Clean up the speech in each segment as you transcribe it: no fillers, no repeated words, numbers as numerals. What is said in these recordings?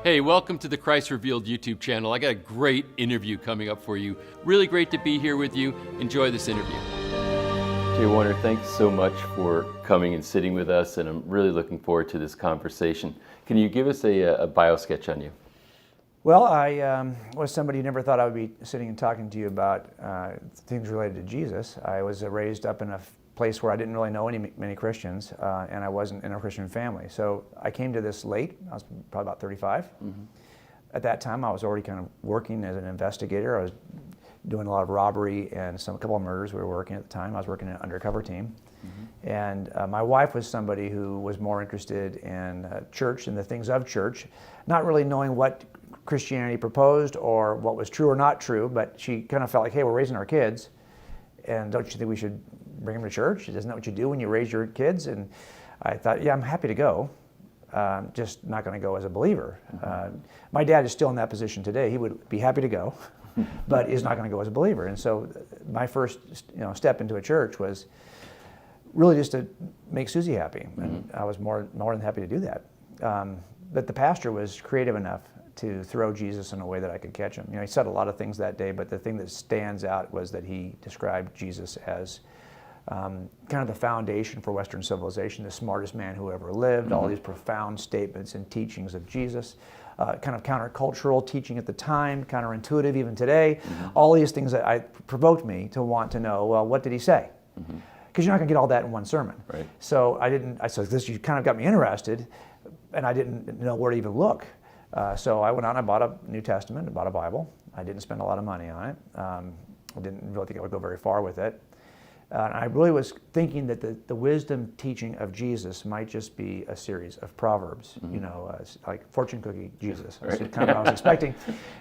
Hey, welcome to the Christ Revealed YouTube channel. I got a great interview coming up for you. Really great to be here with you. Enjoy this interview. Jay Warner, thanks so much for coming and sitting with us, and I'm really looking forward to this conversation. Can you give us a bio sketch on you? Well, I was somebody who never thought I would be sitting and talking to you about things related to Jesus. I was raised up in a place where I didn't really know many Christians, and I wasn't in a Christian family. So I came to this late. I was probably about 35. Mm-hmm. At that time, I was already kind of working as an investigator. I was doing a lot of robbery and a couple of murders we were working at the time. I was working in an undercover team. Mm-hmm. And my wife was somebody who was more interested in church and the things of church, not really knowing what Christianity proposed or what was true or not true, but she kind of felt like, hey, we're raising our kids, and don't you think we should bring them to church? Isn't that what you do when you raise your kids? And I thought, yeah, I'm happy to go, just not going to go as a believer. Mm-hmm. My dad is still in that position today. He would be happy to go, but is not going to go as a believer. And so my first step into a church was really just to make Susie happy, and I was more than happy to do that. But the pastor was creative enough to throw Jesus in a way that I could catch him. He said a lot of things that day, but the thing that stands out was that he described Jesus as kind of the foundation for Western civilization, the smartest man who ever lived, all these profound statements and teachings of Jesus, kind of countercultural teaching at the time, counterintuitive even today, all these things that provoked me to want to know, well, what did he say? Because you're not going to get all that in one sermon. Right. So I said, this, you kind of got me interested, and I didn't know where to even look. So I went out and I bought a New Testament, I bought a Bible. I didn't spend a lot of money on it. I didn't really think I would go very far with it. And I really was thinking that the wisdom teaching of Jesus might just be a series of proverbs, like fortune cookie Jesus. That's kind of what I was expecting.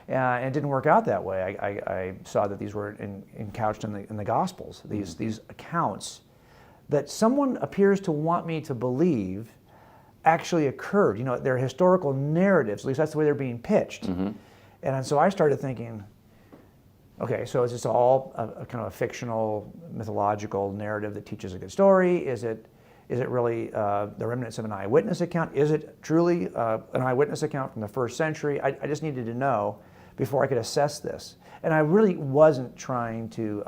And it didn't work out that way. I saw that these were couched in the Gospels, these accounts that someone appears to want me to believe actually occurred. They're historical narratives, at least that's the way they're being pitched. And so I started thinking, okay, so is this all a kind of a fictional, mythological narrative that teaches a good story? Is it really the remnants of an eyewitness account? Is it truly an eyewitness account from the first century? I just needed to know before I could assess this. And I really wasn't trying to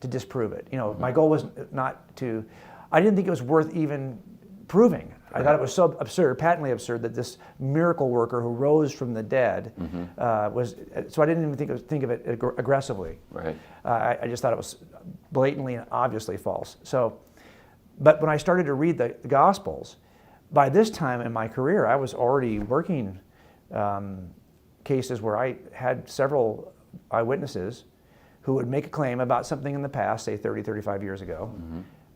disprove it. My goal was not to, I didn't think it was worth even proving. I thought it was so absurd, patently absurd, that this miracle worker who rose from the dead was. So I didn't even think of it aggressively. Right. I just thought it was blatantly and obviously false. So, but when I started to read the Gospels, by this time in my career, I was already working cases where I had several eyewitnesses who would make a claim about something in the past, say 30, 35 years ago.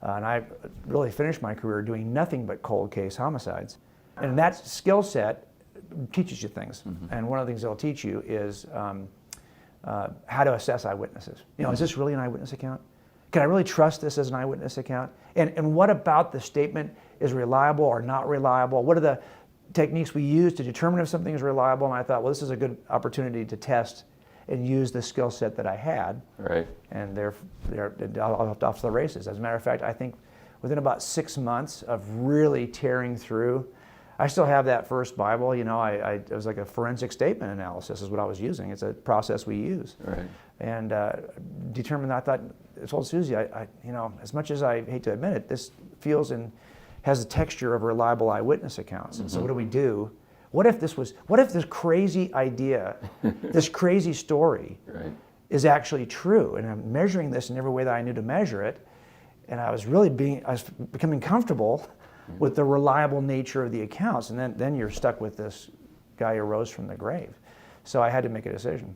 And I really finished my career doing nothing but cold case homicides. And that skill set teaches you things. And one of the things it'll teach you is how to assess eyewitnesses. Is this really an eyewitness account? Can I really trust this as an eyewitness account? And what about the statement is reliable or not reliable? What are the techniques we use to determine if something is reliable? And I thought, well, this is a good opportunity to test and use the skill set that I had, right? And they're off to the races. As a matter of fact, I think within about 6 months of really tearing through, I still have that first Bible. it was like a forensic statement analysis is what I was using. It's a process we use, right? And determined. I thought, I told Susie, as much as I hate to admit it, this feels and has the texture of reliable eyewitness accounts. And so, what do we do? What if this crazy idea, this crazy story is actually true? And I'm measuring this in every way that I knew to measure it. And I was becoming comfortable with the reliable nature of the accounts. And then you're stuck with this guy who rose from the grave. So I had to make a decision.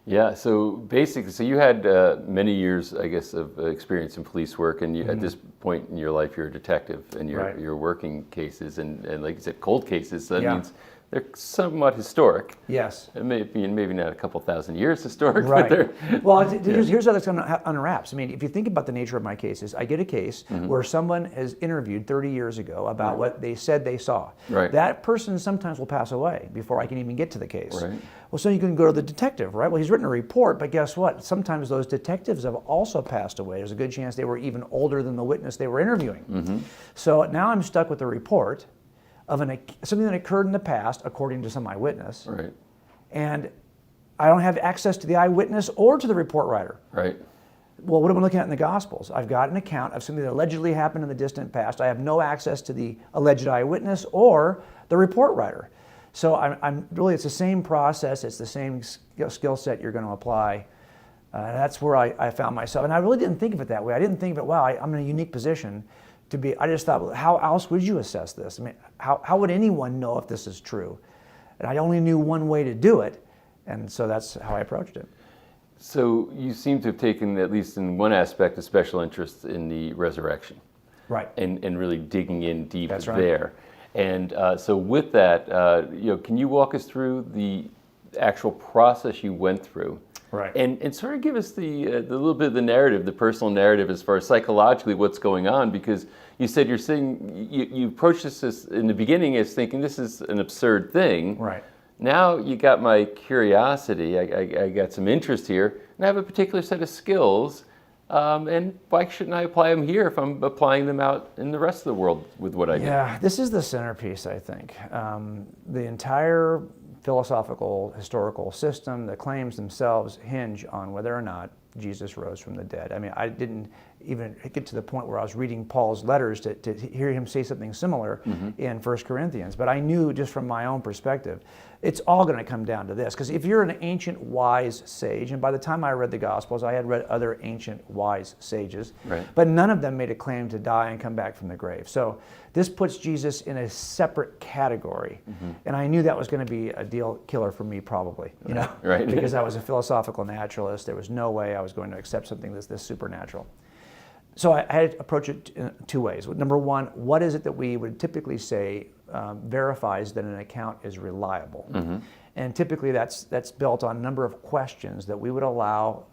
Yeah, so basically, you had many years, I guess, of experience in police work, and at this point in your life, you're a detective, and you're working cases, and like you said, cold cases, so that means they're somewhat historic. Yes. Maybe not a couple thousand years historic, but they're... Well, here's how that's going to unwraps. If you think about the nature of my cases, I get a case where someone is interviewed 30 years ago about what they said they saw. Right. That person sometimes will pass away before I can even get to the case. Right. Well, so you can go to the detective, right? Well, he's written a report, but guess what? Sometimes those detectives have also passed away. There's a good chance they were even older than the witness they were interviewing. So now I'm stuck with the report. of something that occurred in the past, according to some eyewitness, Right. and I don't have access to the eyewitness or to the report writer. Right. Well, what am I looking at in the Gospels? I've got an account of something that allegedly happened in the distant past. I have no access to the alleged eyewitness or the report writer. So I'm really, it's the same process, it's the same skill set you're going to apply. And that's where I found myself. And I really didn't think of it that way. I didn't think of it, wow, I'm in a unique position to be, I just thought, well, how else would you assess this? I mean, how would anyone know if this is true? And I only knew one way to do it. And so that's how I approached it. So you seem to have taken, at least in one aspect, a special interest in the resurrection. Right. And really digging in deep That's right. there. And so with that, can you walk us through the actual process you went through? Right. And sort of give us the little bit of the narrative, the personal narrative, as far as psychologically what's going on, because you said you approached this as, in the beginning as thinking this is an absurd thing. Right. Now you got my curiosity, I got some interest here, and I have a particular set of skills, and why shouldn't I apply them here if I'm applying them out in the rest of the world with what I do? Yeah, this is the centerpiece, I think. The entire philosophical, historical system, the claims themselves hinge on whether or not Jesus rose from the dead. I mean, I didn't even get to the point where I was reading Paul's letters to hear him say something similar in 1 Corinthians, but I knew just from my own perspective, it's all going to come down to this. Because if you're an ancient wise sage, and by the time I read the Gospels, I had read other ancient wise sages, right. but none of them made a claim to die and come back from the grave. So this puts Jesus in a separate category, and I knew that was going to be a deal killer for me, probably, you know, right. because I was a philosophical naturalist. There was no way I was going to accept something this supernatural. So I had to approach it in two ways. Number one, what is it that we would typically say verifies that an account is reliable? And typically that's built on a number of questions that we would allow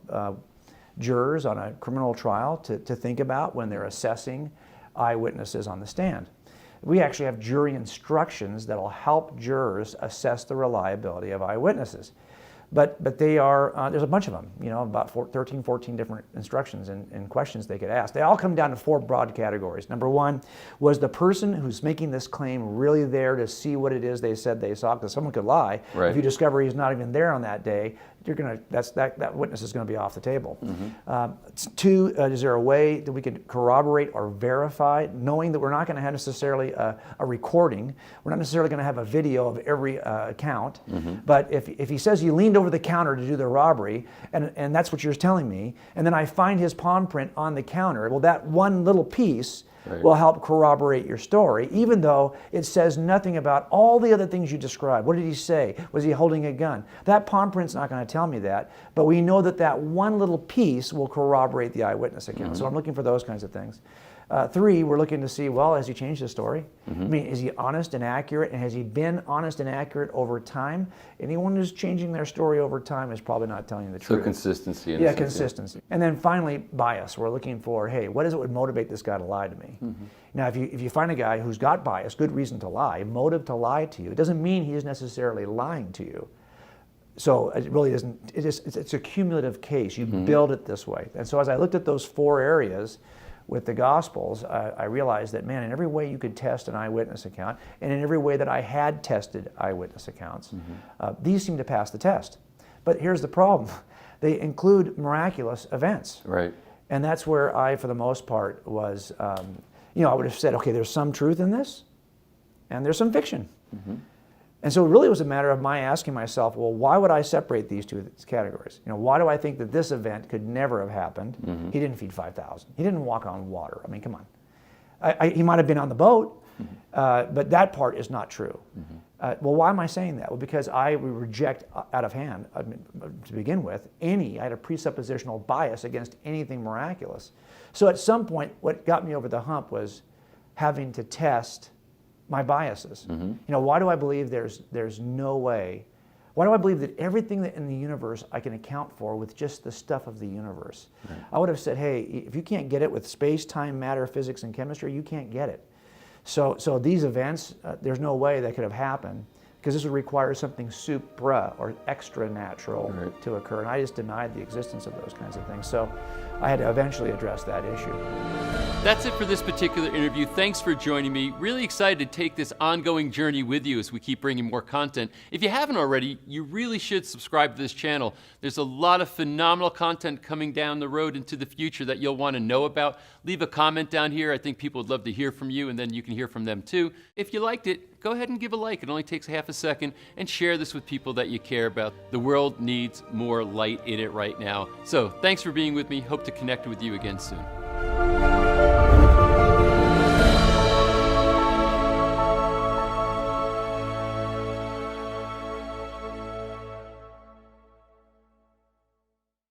jurors on a criminal trial to think about when they're assessing eyewitnesses on the stand. We actually have jury instructions that will help jurors assess the reliability of eyewitnesses. But they are, there's a bunch of them, you know, about 13, 14 different instructions and questions they could ask. They all come down to four broad categories. Number one, was the person who's making this claim really there to see what it is they said they saw? Because someone could lie. Right. If you discover he's not even there on that day, that witness is going to be off the table. Two, is there a way that we could corroborate or verify, knowing that we're not going to have necessarily a recording, we're not necessarily going to have a video of every account, but if he says he leaned over the counter to do the robbery, and that's what you're telling me, and then I find his palm print on the counter, well, that one little piece will help corroborate your story, even though it says nothing about all the other things you described. What did he say? Was he holding a gun? That palm print's not going to tell me that, but we know that that one little piece will corroborate the eyewitness account. So I'm looking for those kinds of things. Three, we're looking to see, well, has he changed his story? I mean, is he honest and accurate? And has he been honest and accurate over time? Anyone who's changing their story over time is probably not telling you the truth. So consistency. Yeah, consistency. And then finally, bias. We're looking for, hey, what is it would motivate this guy to lie to me? Now, if you find a guy who's got bias, good reason to lie, motive to lie to you, it doesn't mean he is necessarily lying to you. So it really isn't, it's a cumulative case. You build it this way. And so as I looked at those four areas, with the Gospels, I realized that, man, in every way you could test an eyewitness account, and in every way that I had tested eyewitness accounts, these seem to pass the test. But here's the problem. They include miraculous events. Right. And that's where I, for the most part, was, I would have said, okay, there's some truth in this, and there's some fiction. And so it really was a matter of my asking myself, well, why would I separate these two categories? Why do I think that this event could never have happened? He didn't feed 5,000. He didn't walk on water. I mean, come on. He might have been on the boat, but that part is not true. Well, why am I saying that? Well, because I reject out of hand, to begin with, I had a presuppositional bias against anything miraculous. So at some point, what got me over the hump was having to test my biases. Why do I believe there's no way? Why do I believe that everything that in the universe I can account for with just the stuff of the universe? I would have said, hey, if you can't get it with space, time, matter, physics, and chemistry, you can't get it. So these events, there's no way that could have happened, because this would require something supra or extra natural to occur, and I just denied the existence of those kinds of things. So I had to eventually address that issue. That's it for this particular interview. Thanks for joining me. Really excited to take this ongoing journey with you as we keep bringing more content. If you haven't already, you really should subscribe to this channel. There's a lot of phenomenal content coming down the road into the future that you'll want to know about. Leave a comment down here. I think people would love to hear from you, and then you can hear from them too. If you liked it, go ahead and give a like. It only takes half a second, and share this with people that you care about. The world needs more light in it right now. So thanks for being with me. Hope to connect with you again soon.